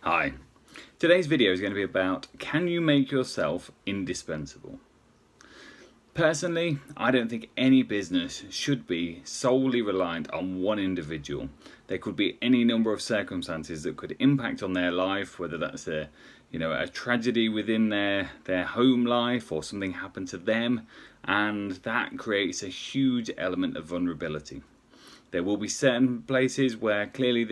Hi. Today's video is going to be about, can you make yourself indispensable? Personally, I don't think any business should be solely reliant on one individual. There could be any number of circumstances that could impact on their life, whether that's a tragedy within their home life or something happened to them, and that creates a huge element of vulnerability. There will be certain places where clearly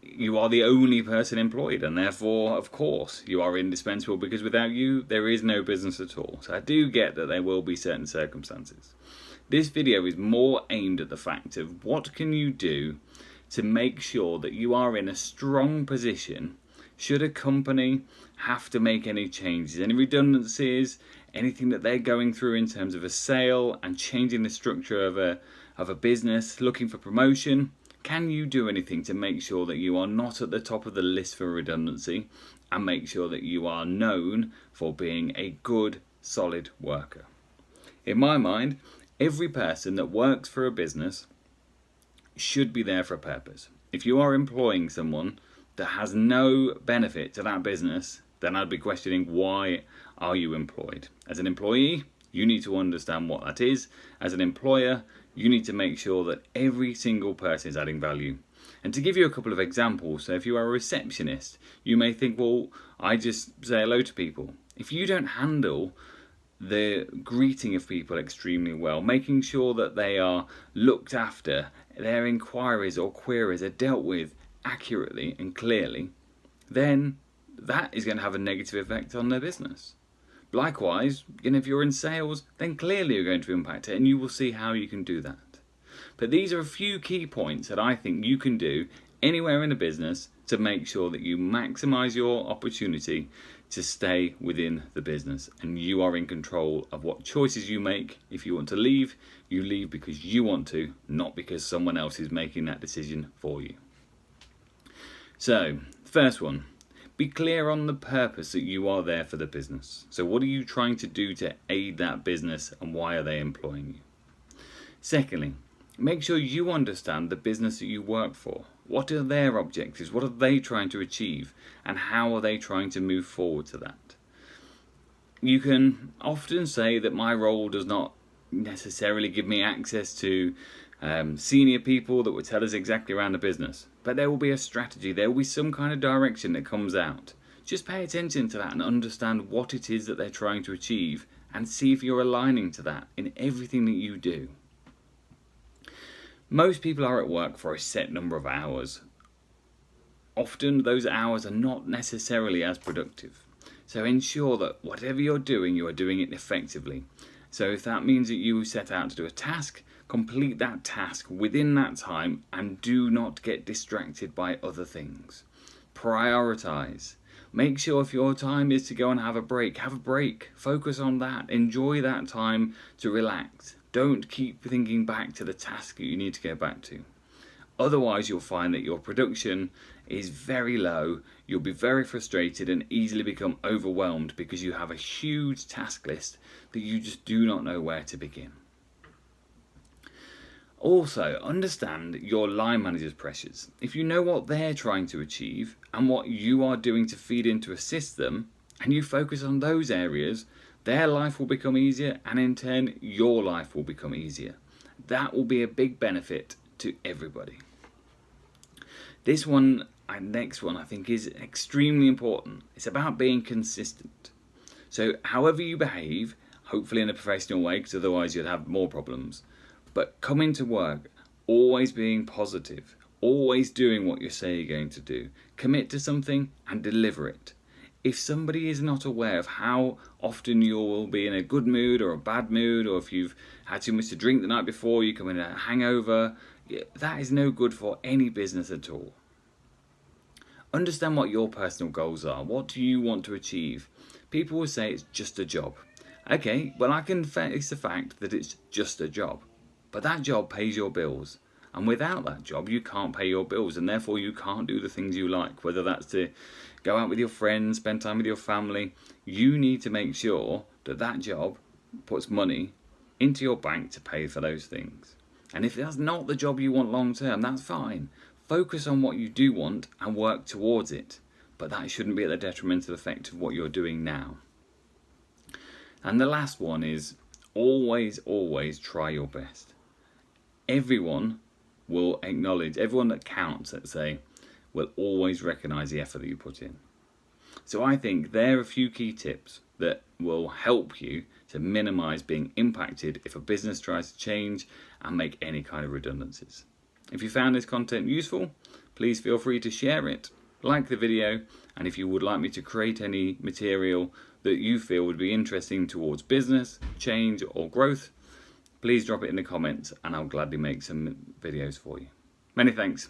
you are the only person employed, and therefore, of course, you are indispensable, because without you, there is no business at all. So I do get that there will be certain circumstances. This video is more aimed at the fact of what can you do to make sure that you are in a strong position should a company have to make any changes, any redundancies, anything that they're going through in terms of a sale and changing the structure of a business, looking for promotion. Can you do anything to make sure that you are not at the top of the list for redundancy, and make sure that you are known for being a good, solid worker? In my mind, every person that works for a business should be there for a purpose. If you are employing someone that has no benefit to that business, then I'd be questioning, why are you employed? As an employee, you need to understand what that is. As an employer, you need to make sure that every single person is adding value. And to give you a couple of examples, so if you are a receptionist, you may think, well, I just say hello to people. If you don't handle the greeting of people extremely well, making sure that they are looked after, their inquiries or queries are dealt with accurately and clearly, then that is going to have a negative effect on their business. Likewise, if you're in sales, then clearly you're going to impact it, and you will see how you can do that. But these are a few key points that I think you can do anywhere in a business to make sure that you maximize your opportunity to stay within the business, and you are in control of what choices you make. If you want to leave, you leave because you want to, not because someone else is making that decision for you. So, first one. Be clear on the purpose that you are there for the business. So what are you trying to do to aid that business, and why are they employing you? Secondly, make sure you understand the business that you work for. What are their objectives? What are they trying to achieve? And how are they trying to move forward to that? You can often say that my role does not necessarily give me access to senior people that will tell us exactly around the business, but there will be a strategy, there will be some kind of direction that comes out. Just pay attention to that and understand what it is that they're trying to achieve, and see if you're aligning to that in everything that you do. Most people are at work for a set number of hours. Often those hours are not necessarily as productive, so ensure that whatever you're doing, you are doing it effectively. So if that means that you set out to do a task, complete that task within that time, and do not get distracted by other things. Prioritize. Make sure if your time is to go and have a break. Focus on that. Enjoy that time to relax. Don't keep thinking back to the task that you need to get back to. Otherwise, you'll find that your production is very low. You'll be very frustrated and easily become overwhelmed because you have a huge task list that you just do not know where to begin. Also, understand your line manager's pressures. If you know what they're trying to achieve and what you are doing to feed in to assist them, and you focus on those areas, their life will become easier, and in turn, your life will become easier. That will be a big benefit to everybody. This one and next one I think is extremely important. It's about being consistent. So however you behave, hopefully in a professional way, because otherwise you'd have more problems, but coming to work, always being positive, always doing what you say you're going to do. Commit to something and deliver it. If somebody is not aware of how often you will be in a good mood or a bad mood, or if you've had too much to drink the night before, you come in a hangover, that is no good for any business at all. Understand what your personal goals are. What do you want to achieve? People will say it's just a job. Okay, well, I can face the fact that it's just a job. But that job pays your bills. And without that job, you can't pay your bills, and therefore you can't do the things you like, whether that's to go out with your friends, spend time with your family. You need to make sure that that job puts money into your bank to pay for those things. And if that's not the job you want long term, that's fine. Focus on what you do want and work towards it, but that shouldn't be at the detrimental effect of what you're doing now. And the last one is always try your best. Everyone will acknowledge, everyone that counts, let's say, will always recognise the effort that you put in. So I think there are a few key tips that will help you to minimise being impacted if a business tries to change and make any kind of redundancies. If you found this content useful, please feel free to share it, like the video, and if you would like me to create any material that you feel would be interesting towards business, change or growth, please drop it in the comments and I'll gladly make some videos for you. Many thanks.